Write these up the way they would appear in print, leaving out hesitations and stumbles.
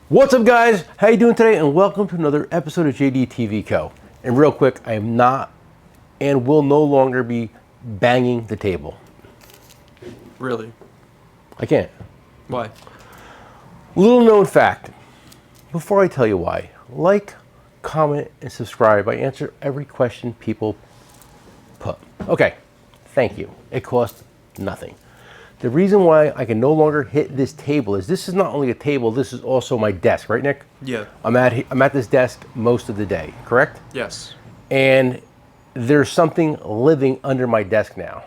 What's up, guys? How you doing today? And welcome to another episode of JD TV Co. And real quick, I am not and will no longer be banging the table. Really? I can't. Why? Little known fact. Before I tell you why, like, comment, and subscribe. I answer every question people put. Okay, thank you. It costs nothing. The reason why I can no longer hit this table is this is not only a table, this is also my desk, right, Nick? Yeah. I'm at this desk most of the day, correct? Yes. And there's something living under my desk now.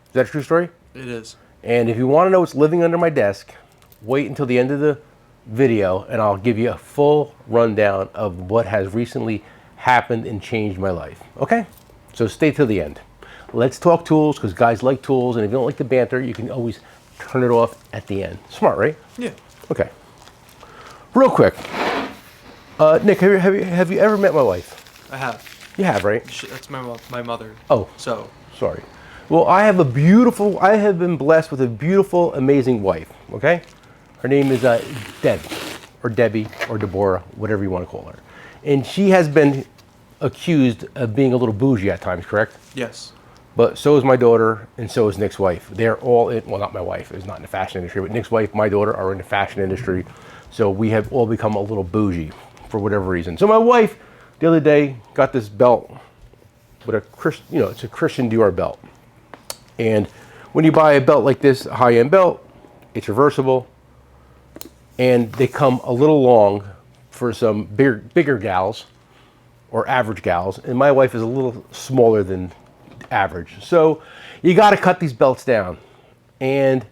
Is that a true story? It is. And if you want to know what's living under my desk, wait until the end of the video and I'll give you a full rundown of what has recently happened and changed my life. Okay? So stay till the end. Let's talk tools, because guys like tools, and if you don't like the banter, you can always turn it off at the end. Smart, right? Yeah. Okay. Real quick, Nick, have you ever met my wife? I have. You have, right? That's my mother. Oh, So. sorry. Well, I have been blessed with a beautiful, amazing wife. Okay, her name is Deb, or Debbie, or Deborah, whatever you want to call her, and she has been accused of being a little bougie at times. Correct? Yes. But so is my daughter, and so is Nick's wife. They're all in, well, not my wife, is not in the fashion industry, but Nick's wife, my daughter are in the fashion industry. So we have all become a little bougie for whatever reason. So my wife, the other day, got this belt with it's a Christian Dior belt. And when you buy a belt like this, a high-end belt, it's reversible, and they come a little long for some bigger gals or average gals. And my wife is a little smaller than average. So you got to cut these belts down. And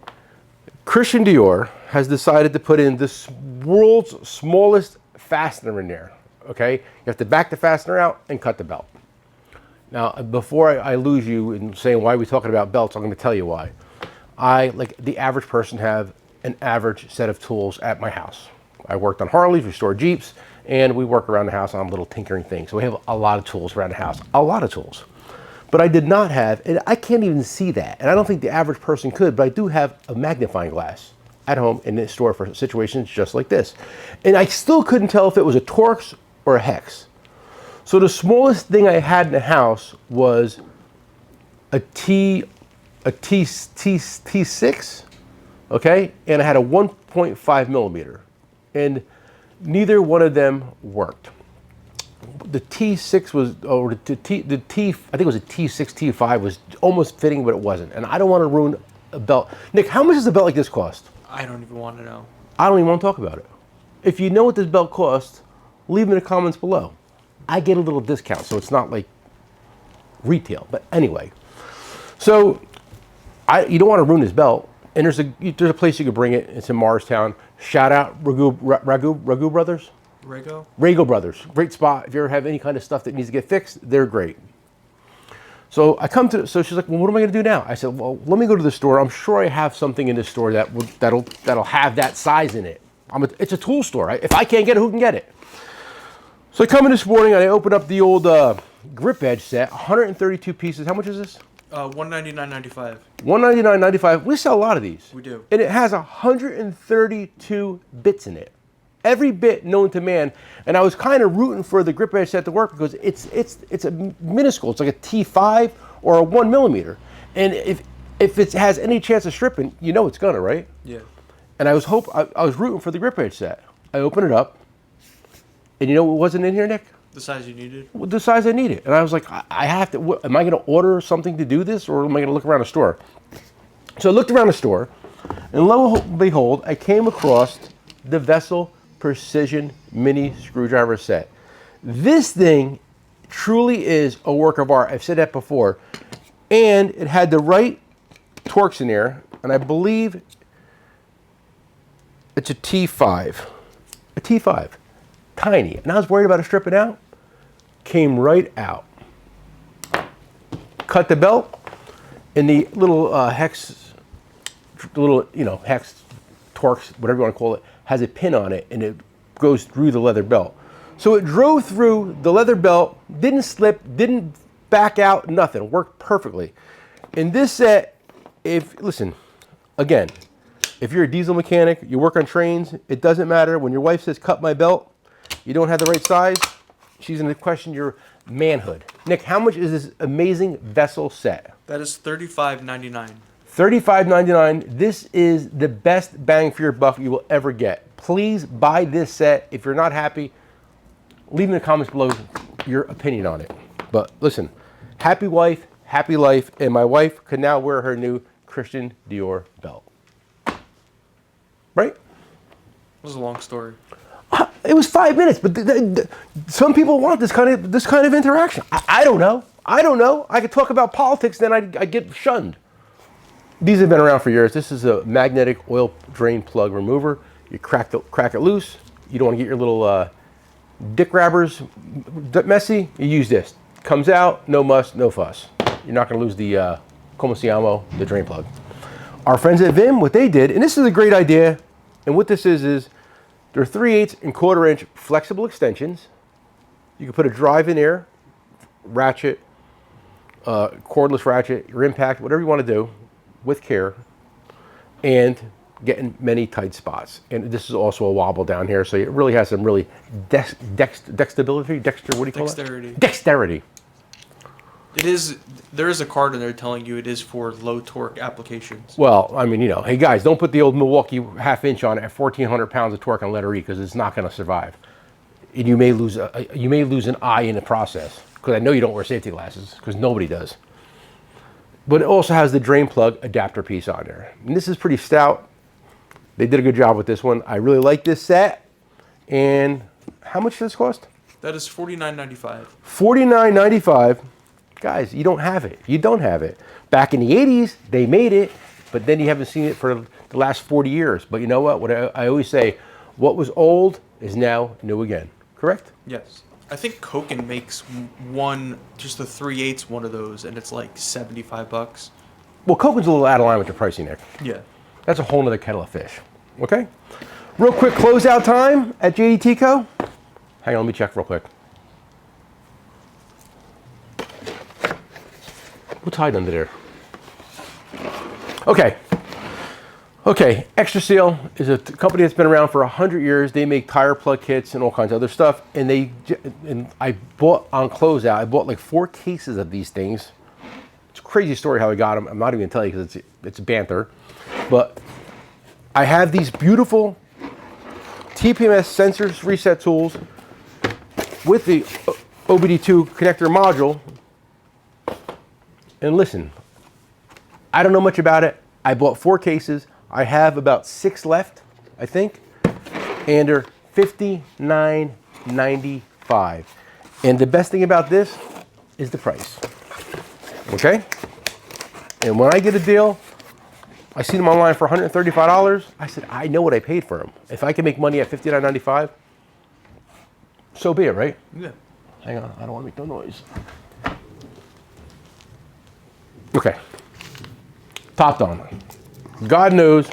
Christian Dior has decided to put in this world's smallest fastener in there. Okay? You have to back the fastener out and cut the belt. Now, before I lose you in saying why we're talking about belts, I'm going to tell you why. I, like the average person, have an average set of tools at my house. I worked on Harleys, we store Jeeps, and we work around the house on little tinkering things. So we have a lot of tools around the house. A lot of tools. But I did not have, and I can't even see that, and I don't think the average person could, but I do have a magnifying glass at home in the store for situations just like this. And I still couldn't tell if it was a Torx or a Hex. So the smallest thing I had in the house was a T6, okay? And I had a 1.5 millimeter, and neither one of them worked. The T6 was, or the T, I think it was a T6, T5 was almost fitting, but it wasn't. And I don't want to ruin a belt. Nick, how much does a belt like this cost? I don't even want to know. I don't even want to talk about it. If you know what this belt costs, leave them in the comments below. I get a little discount, so it's not like retail. But anyway, so you don't want to ruin this belt. And there's a place you could bring it. It's in Morristown. Shout out Ragu Brothers. Rago Brothers, great spot. If you ever have any kind of stuff that needs to get fixed, they're great. So so she's like, well, what am I going to do now? I said, well, let me go to the store. I'm sure I have something in this store that'll have that size in it. It's a tool store. Right? If I can't get it, who can get it? So I come in this morning and I open up the old GripEdge set, 132 pieces. How much is this? $199.95. $199.95. We sell a lot of these. We do. And it has 132 bits in it. Every bit known to man, and I was kind of rooting for the GripEdge set to work because it's a minuscule. It's like a T5 or a 1 millimeter, and if it has any chance of stripping, you know it's gonna, right? Yeah. And I was rooting for the GripEdge set. I open it up, and you know what wasn't in here, Nick? The size you needed. Well, the size I needed, and I was like, I have to. Am I going to order something to do this, or am I going to look around the store? So I looked around the store, and lo and behold, I came across the Vessel Precision Mini Screwdriver Set. This thing truly is a work of art. I've said that before. And it had the right Torx in there, and I believe it's a T5. A T5. Tiny. And I was worried about it stripping out. Came right out. Cut the belt, and the little hex, hex, Torx, whatever you want to call it, has a pin on it, and it goes through the leather belt. So it drove through the leather belt, didn't slip, didn't back out, nothing. Worked perfectly. In this set, listen, again, If you're a diesel mechanic, you work on trains, it doesn't matter. When your wife says, cut my belt, you don't have the right size, she's going to question your manhood. Nick, how much is this amazing vessel set? That is $35.99. $35.99. This is the best bang for your buck you will ever get. Please buy this set. If you're not happy, leave in the comments below your opinion on it. But listen, happy wife, happy life, and my wife can now wear her new Christian Dior belt. Right? It was a long story. It was 5 minutes, but some people want this kind of interaction. I don't know. I could talk about politics, then I get shunned. These have been around for years. This is a magnetic oil drain plug remover. You crack it loose. You don't want to get your little dick grabbers messy. You use this. Comes out, no muss, no fuss. You're not going to lose the como se llama, the drain plug. Our friends at Vim, what they did, and this is a great idea, and what this is they're 3/8 and 1/4 inch flexible extensions. You can put a drive in there, ratchet, cordless ratchet, your impact, whatever you want to do with care, and getting many tight spots. And this is also a wobble down here, so it really has some really dexterity, what do you call it? Dexterity. There is a card in there telling you it is for low torque applications. Well, I mean, you know, hey guys, don't put the old Milwaukee half-inch on it at 1,400 pounds of torque on letter E, because it's not going to survive. And you may lose an eye in the process, because I know you don't wear safety glasses, because nobody does. But it also has the drain plug adapter piece on there. And this is pretty stout. They did a good job with this one. I really like this set. And how much does this cost? That is $49.95. $49.95. Guys, you don't have it. You don't have it. Back in the 80s, they made it, but then you haven't seen it for the last 40 years. But you know what? What I always say, what was old is now new again. Correct? Yes. I think Koken makes one, just a 3/8 one of those, and it's like $75. Well, Koken's a little out of line with the pricing, Nick. Yeah. That's a whole nother kettle of fish. Okay? Real quick closeout time at JDT Co. Hang on, let me check real quick. What's hiding under there? Okay, Extra Seal is a company that's been around for 100 years. They make tire plug kits and all kinds of other stuff. And I bought on Closeout, I bought like 4 cases of these things. It's a crazy story how I got them. I'm not even going to tell you because it's banter. But I have these beautiful TPMS sensors reset tools with the OBD2 connector module. And listen, I don't know much about it. I bought 4 cases. I have about 6 left, I think. And they're $59.95. And the best thing about this is the price. Okay? And when I get a deal, I see them online for $135. I said, I know what I paid for them. If I can make money at $59.95, so be it, right? Yeah. Hang on, I don't want to make no noise. Okay. Topdon. God knows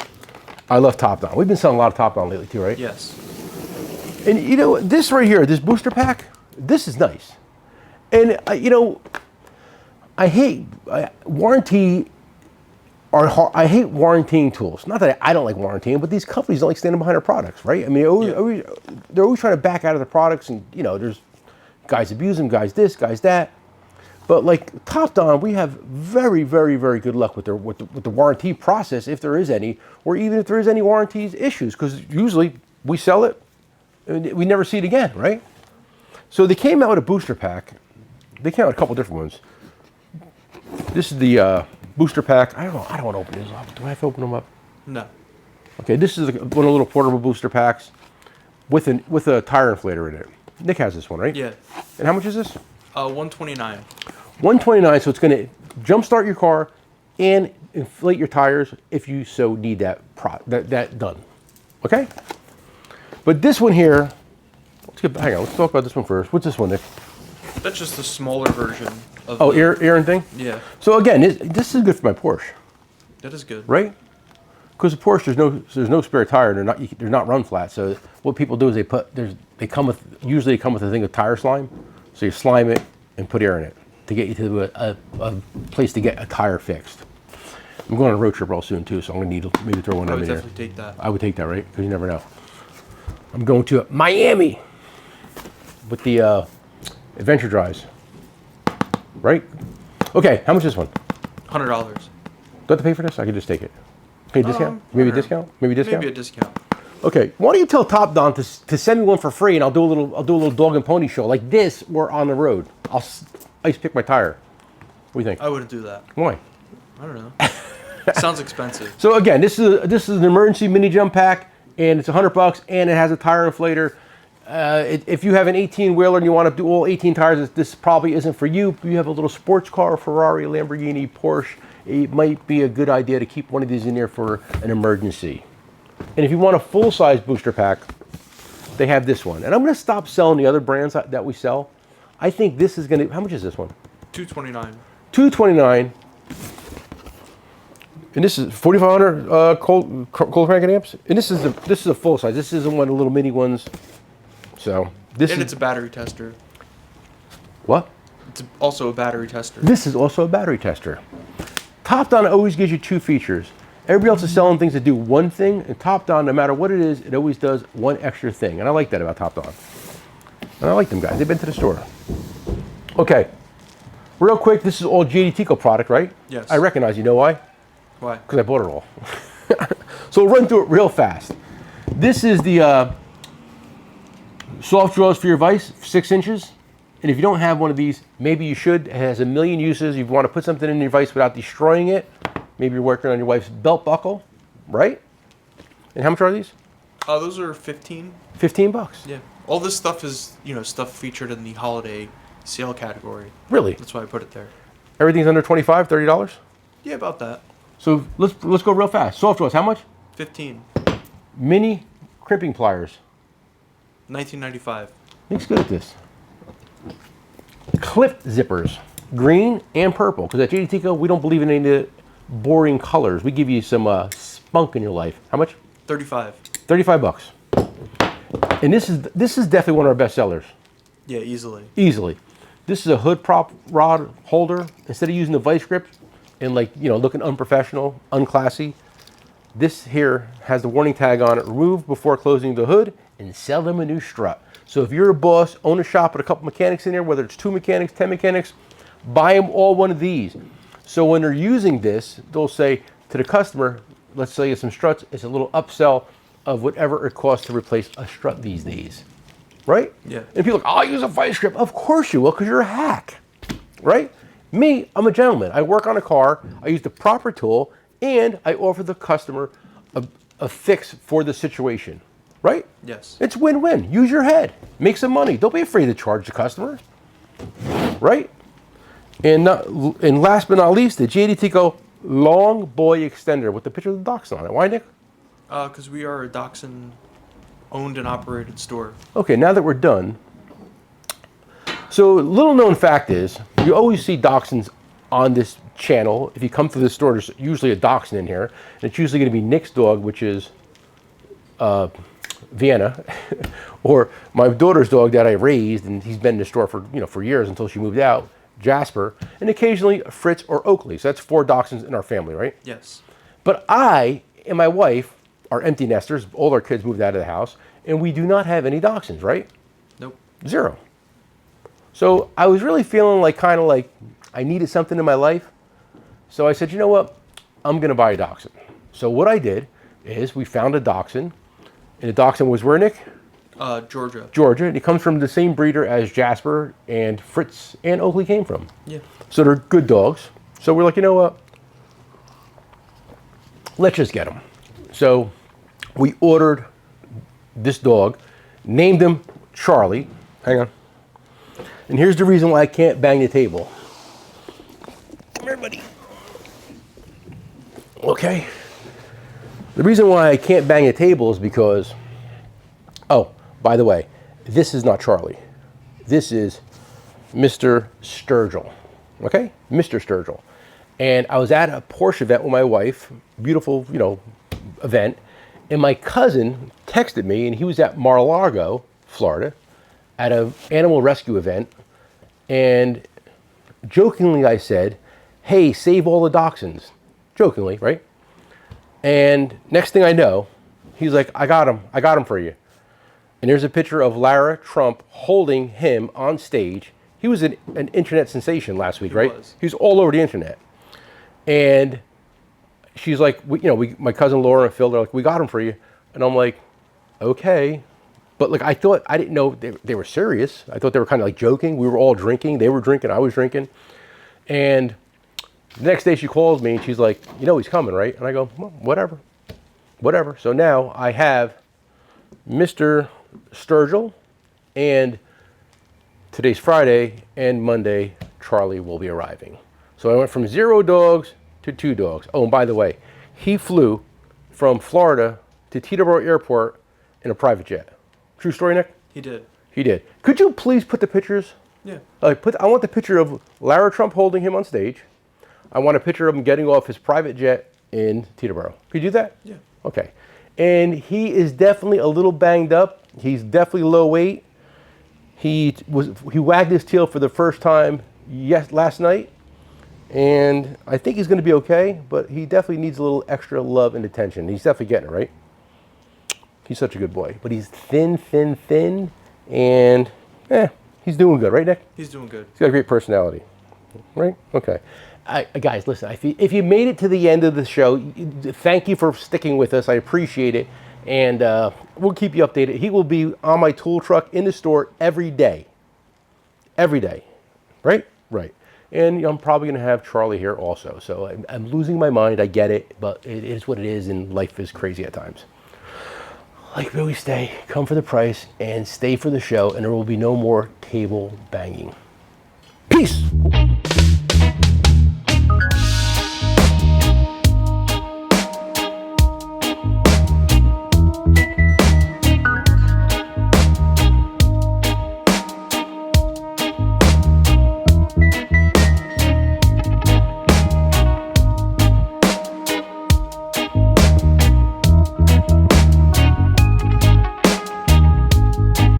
I love Topdon. We've been selling a lot of Topdon lately too, right? Yes. And you know, this right here, this booster pack, this is nice. And you know, I hate warrantying tools. Not that I don't like warrantying, but these companies don't like standing behind their products, right? I mean, they're always trying to back out of the products, and you know, there's guys abuse them, guys this, guys that. But like Topdon, we have very, very, very good luck with the warranty process, if there is any, or even if there is any warranties issues, because usually we sell it and we never see it again, right? So they came out with a booster pack. They came out with a couple different ones. This is the booster pack. I don't want to open this up. Do I have to open them up? No. Okay, this is one of the little portable booster packs with a tire inflator in it. Nick has this one, right? Yeah. And how much is this? $129. $129, so it's going to jumpstart your car and inflate your tires if you so need that done. Okay? But this one here, hang on, let's talk about this one first. What's this one, Nick? That's just a smaller version of air and thing? Yeah. So again, this is good for my Porsche. That is good. Right? Because the Porsche, there's no spare tire, and they're not run flat. So what people do is they come with a thing of tire slime. So you slime it and put air in it to get you to a place to get a tire fixed. I'm going on a road trip real soon too, so I'm gonna need to maybe throw one I over would there. definitely take that. I would take that, right? Because you never know. I'm going to Miami with the adventure drives. Right? Okay, how much is this one? $100. Do I have to pay for this? I can just take it. Okay, discount? Maybe a discount? Maybe a discount? Maybe a discount. Okay, why don't you tell Topdon to send me one for free, and I'll do a little dog and pony show like this. We're on the road. I just pick my tire. What do you think? I wouldn't do that. Why? I don't know. Sounds expensive. So again, this is an emergency mini jump pack, and it's $100, and it has a tire inflator. If you have an 18-wheeler and you want to do all 18 tires, this probably isn't for you. If you have a little sports car, Ferrari, Lamborghini, Porsche, it might be a good idea to keep one of these in there for an emergency. And if you want a full-size booster pack, they have this one. And I'm going to stop selling the other brands that we sell. I think this is going to... How much is this one? $229. $229. And this is 4,500 cold cranking amps. And this is a full size. This isn't one of the little mini ones. So this And is... it's a battery tester. What? It's also a battery tester. This is also a battery tester. Topdon always gives you two features. Everybody else is selling things that do one thing, and Topdon, no matter what it is, it always does one extra thing. And I like that about Topdon. And I like them guys. They've been to the store. Okay. Real quick, this is all JD Tico product, right? Yes. I recognize. You know why? Why? Because I bought it all. So we'll run through it real fast. This is the soft drawers for your vise, 6 inches. And if you don't have one of these, maybe you should. It has a million uses. You want to put something in your vise without destroying it. Maybe you're working on your wife's belt buckle, right? And how much are these? Those are 15. $15. Yeah. All this stuff is, stuff featured in the holiday sale category. Really? That's why I put it there. Everything's under $25, $30? Yeah, about that. So let's go real fast. Soft drawers, how much? 15. Mini crimping pliers. $19.95. Nick's good at this. Clip zippers, green and purple. Because at JD Tico, we don't believe in any of the boring colors. We give you some spunk in your life. How much? 35. $35. And this is definitely one of our best sellers. Yeah, easily. Easily. This is a hood prop rod holder. Instead of using the vice grip and looking unprofessional, unclassy, this here has the warning tag on it. Remove before closing the hood and sell them a new strut. So if you're a boss, own a shop with a couple mechanics in there, whether it's 2 mechanics, 10 mechanics, buy them all one of these. So when they're using this, they'll say to the customer, let's sell you some struts. It's a little upsell of whatever it costs to replace a strut these days. Right? Yeah. And people are like, I'll use a vice grip. Of course you will, because you're a hack. Right? Me, I'm a gentleman. I work on a car. I use the proper tool, and I offer the customer a fix for the situation. Right? Yes. It's win-win. Use your head. Make some money. Don't be afraid to charge the customer. Right? And last but not least, the JD Tico Long Boy Extender with the picture of the Dachshund on it. Why, Nick? Because we are a Dachshund owned and operated store. Okay, now that we're done. So, little known fact is, you always see Dachshunds on this channel. If you come to the store, there's usually a Dachshund in here. And it's usually going to be Nick's dog, which is Vienna, or my daughter's dog that I raised, and he's been in the store for years until she moved out, Jasper, and occasionally Fritz or Oakley. So that's 4 Dachshunds in our family, right? Yes. But I and my wife are empty nesters. All our kids moved out of the house, and we do not have any Dachshunds, right? Nope. 0. So I was really feeling kind of like I needed something in my life. So I said, you know what? I'm going to buy a Dachshund. So what I did is we found a Dachshund, and the Dachshund was where, Nick? Georgia. Georgia, and he comes from the same breeder as Jasper and Fritz and Oakley came from. Yeah. So they're good dogs. So we're like, you know what? Let's just get them. So we ordered this dog, named him Charlie. Hang on. And here's the reason why I can't bang the table. Come here, buddy. Okay. The reason why I can't bang the table is because, oh, by the way, this is not Charlie. This is Mr. Sturgill. Okay? Mr. Sturgill. And I was at a Porsche event with my wife, beautiful, event, and my cousin texted me, and he was at Mar-a-Lago, Florida, at an animal rescue event, and jokingly I said, hey, save all the Dachshunds. jokingly, right? And next thing I know, he's like, I got him for you. And there's a picture of Lara Trump holding him on stage. He was an internet sensation last week, right? He was all over the internet. And she's like, my cousin Laura and Phil, they're like, we got him for you. And I'm like, okay. But like, I didn't know they were serious. I thought they were kind of like joking. We were all drinking. They were drinking. I was drinking. And the next day she calls me and she's like, he's coming, right? And I go, well, whatever. So now I have Mr. Sturgill, and today's Friday, and Monday, Charlie will be arriving. So I went from 0 dogs to 2 dogs. Oh, and by the way, he flew from Florida to Teterboro Airport in a private jet. True story, Nick? He did. He did. Could you please put the pictures? Yeah. I want the picture of Lara Trump holding him on stage. I want a picture of him getting off his private jet in Teterboro. Could you do that? Yeah. Okay. And he is definitely a little banged up. He's definitely low weight. He wagged his tail for the first time last night, and I think he's going to be okay. But he definitely needs a little extra love and attention. He's definitely getting it, right? He's such a good boy, but he's thin, and he's doing good, right, Nick? He's doing good. He's got a great personality, right? Okay. Guys, listen, if you made it to the end of the show, thank you for sticking with us. I appreciate it. And we'll keep you updated. He will be on my tool truck in the store every day. Every day. Right? Right. And I'm probably going to have Charlie here also. So I'm losing my mind. I get it. But it is what it is. And life is crazy at times. Like we always say, come for the price and stay for the show. And there will be no more table banging. Peace.